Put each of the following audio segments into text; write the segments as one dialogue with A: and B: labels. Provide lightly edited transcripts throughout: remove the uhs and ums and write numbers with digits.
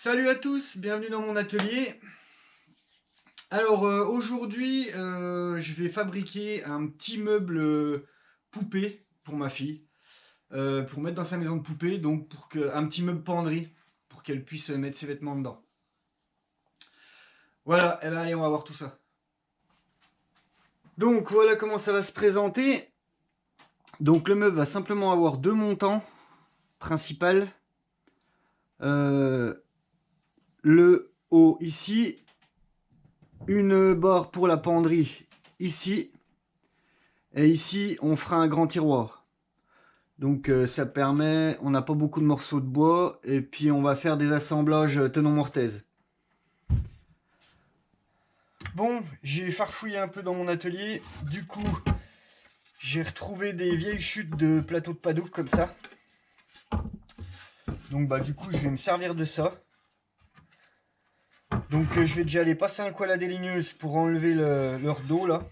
A: Salut à tous, bienvenue dans mon atelier. Alors aujourd'hui je vais fabriquer un petit meuble poupée pour ma fille, pour mettre dans sa maison de poupée, donc un petit meuble penderie pour qu'elle puisse mettre ses vêtements dedans. Voilà, et ben allez, on va voir tout ça. Donc voilà comment ça va se présenter. Donc le meuble va simplement avoir deux montants principaux. Le haut ici, une barre pour la penderie ici, et ici on fera un grand tiroir. Donc ça permet, on n'a pas beaucoup de morceaux de bois, et puis on va faire des assemblages tenons mortaise. Bon, j'ai farfouillé un peu dans mon atelier, du coup j'ai retrouvé des vieilles chutes de plateaux de padouk comme ça. Donc bah du coup je vais me servir de ça. Donc je vais déjà aller passer un coup à la déligneuse pour enlever leur dos là.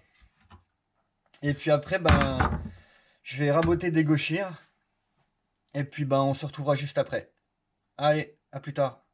A: Et puis après ben je vais raboter, dégauchir. Et puis ben on se retrouvera juste après. Allez, à plus tard.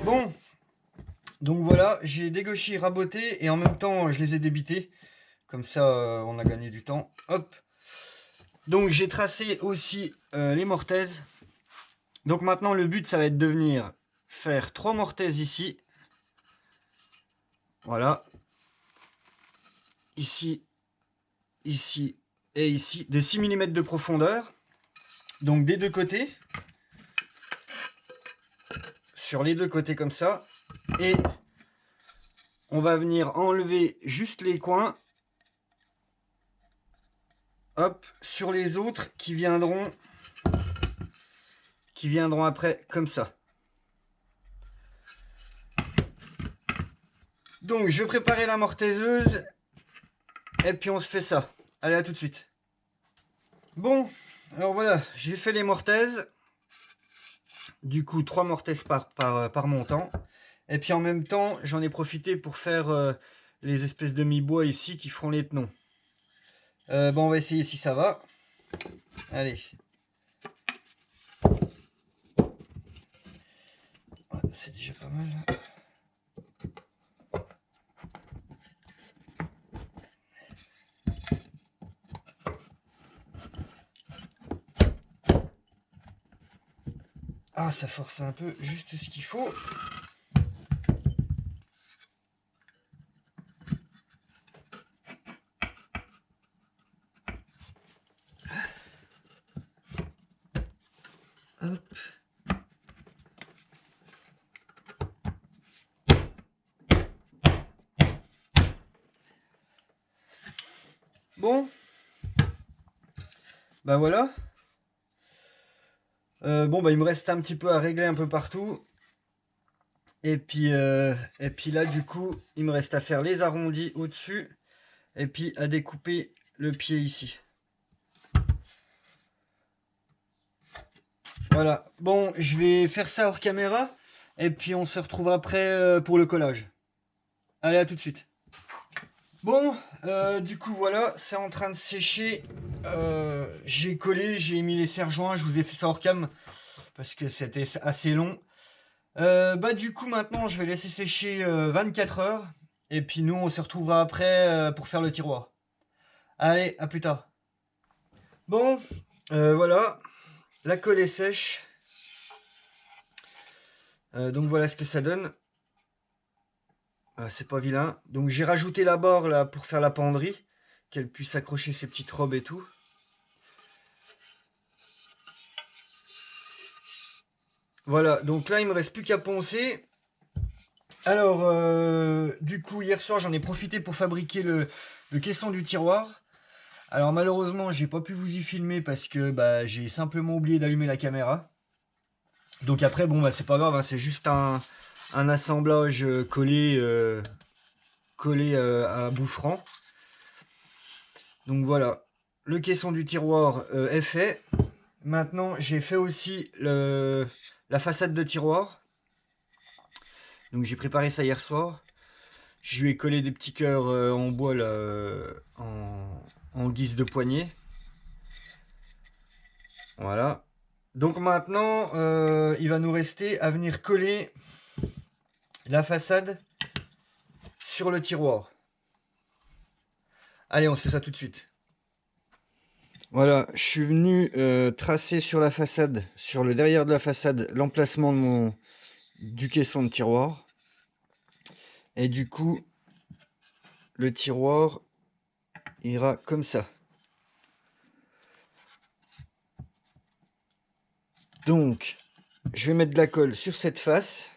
A: Bon, donc voilà, j'ai dégauché, raboté et en même temps je les ai débités. Comme ça on a gagné du temps. Hop. Donc j'ai tracé aussi les mortaises. Donc maintenant le but ça va être de venir faire 3 mortaises ici. Voilà. Ici, ici et ici. De 6 mm de profondeur. Donc des deux côtés. Sur les deux côtés comme ça. Et on va venir enlever juste les coins. Hop, sur les autres qui viendront après comme ça. Donc je vais préparer la mortaiseuse et puis on se fait ça. Allez, à tout de suite. Bon, alors voilà, j'ai fait les mortaises. Du coup 3 mortaises par montant. Et puis en même temps j'en ai profité pour faire les espèces de mi-bois ici qui feront les tenons. Bon, on va essayer si ça va. Allez. C'est déjà pas mal. Ah, ça force un peu, juste ce qu'il faut. Hop. Bon. Bah voilà. Bon, bah il me reste un petit peu à régler un peu partout. Et puis là, du coup, il me reste à faire les arrondis au-dessus. Et puis à découper le pied ici. Voilà. Bon, je vais faire ça hors caméra. Et puis on se retrouve après pour le collage. Allez, à tout de suite. Bon, du coup, voilà, c'est en train de sécher. J'ai collé, j'ai mis les serre-joints. Je vous ai fait ça hors cam parce que c'était assez long. Bah du coup maintenant je vais laisser sécher 24 heures et puis nous on se retrouvera après pour faire le tiroir. Allez, à plus tard. Bon, voilà, la colle est sèche. Donc voilà ce que ça donne. C'est pas vilain. Donc j'ai rajouté la barre là pour faire la penderie, qu'elle puisse accrocher ses petites robes et tout. Voilà, donc là il me reste plus qu'à poncer. Alors, du coup, hier soir, j'en ai profité pour fabriquer le caisson du tiroir. Alors, malheureusement, j'ai pas pu vous y filmer parce que bah, j'ai simplement oublié d'allumer la caméra. Donc après, bon, bah, c'est pas grave, hein, c'est juste un assemblage collé à bout franc. Donc voilà, le caisson du tiroir est fait. Maintenant, j'ai fait aussi la façade de tiroir. Donc j'ai préparé ça hier soir. Je lui ai collé des petits cœurs en bois là, en guise de poignée. Voilà. Donc maintenant, il va nous rester à venir coller la façade sur le tiroir. Allez, on se fait ça tout de suite. Voilà, je suis venu tracer sur la façade, sur le derrière de la façade, l'emplacement du caisson de tiroir. Et du coup, le tiroir ira comme ça. Donc, je vais mettre de la colle sur cette face.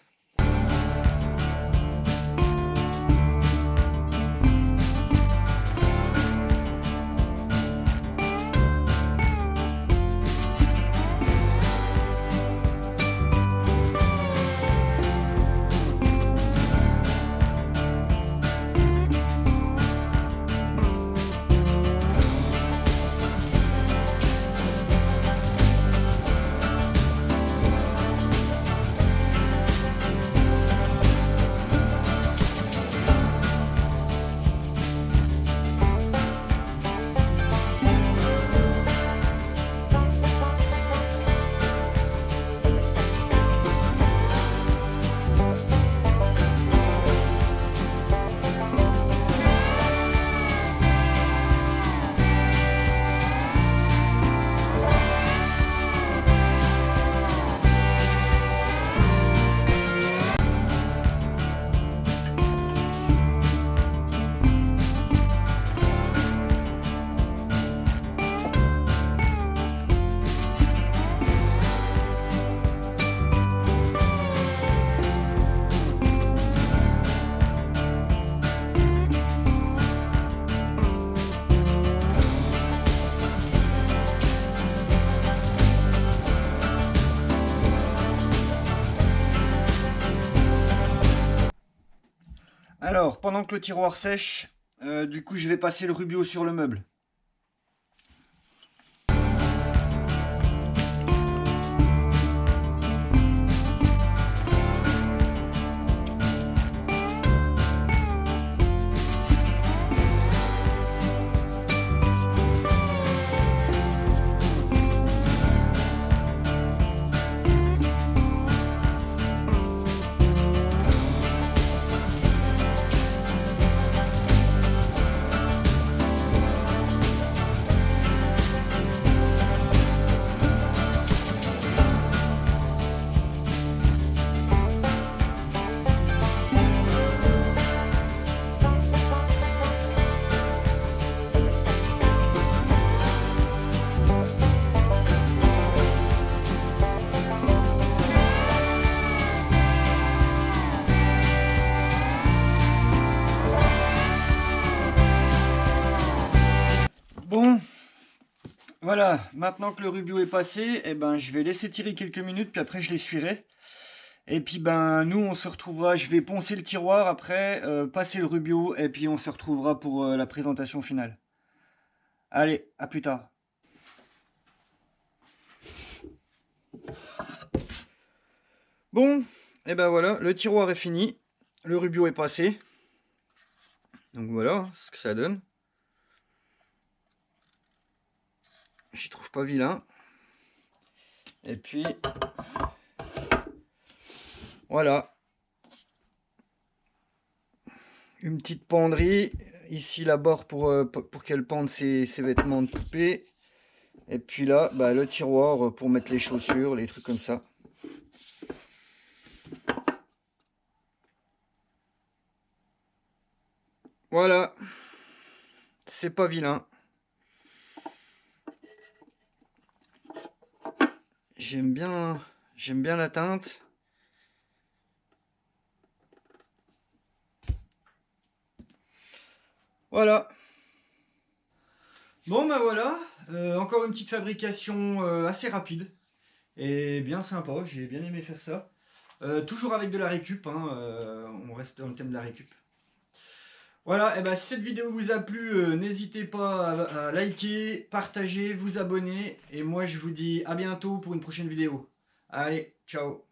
A: Alors, pendant que le tiroir sèche, du coup, je vais passer le rubio sur le meuble. Bon, voilà, maintenant que le rubio est passé, eh ben, je vais laisser tirer quelques minutes, puis après je l'essuierai. Et puis ben nous on se retrouvera, je vais poncer le tiroir après, passer le Rubio et puis on se retrouvera pour la présentation finale. Allez, à plus tard. Bon, et ben voilà, le tiroir est fini, le Rubio est passé. Donc voilà, c'est ce que ça donne. J'y trouve pas vilain. Et puis voilà. Une petite penderie. Ici la barre pour qu'elle pende ses vêtements de poupée. Et puis là, bah, le tiroir pour mettre les chaussures, les trucs comme ça. Voilà. C'est pas vilain. J'aime bien la teinte. Voilà. Bon bah voilà, encore une petite fabrication assez rapide et bien sympa, j'ai bien aimé faire ça. Toujours avec de la récup, hein, on reste dans le thème de la récup. Voilà, et ben si cette vidéo vous a plu, n'hésitez pas à liker, partager, vous abonner, et moi je vous dis à bientôt pour une prochaine vidéo. Allez, ciao.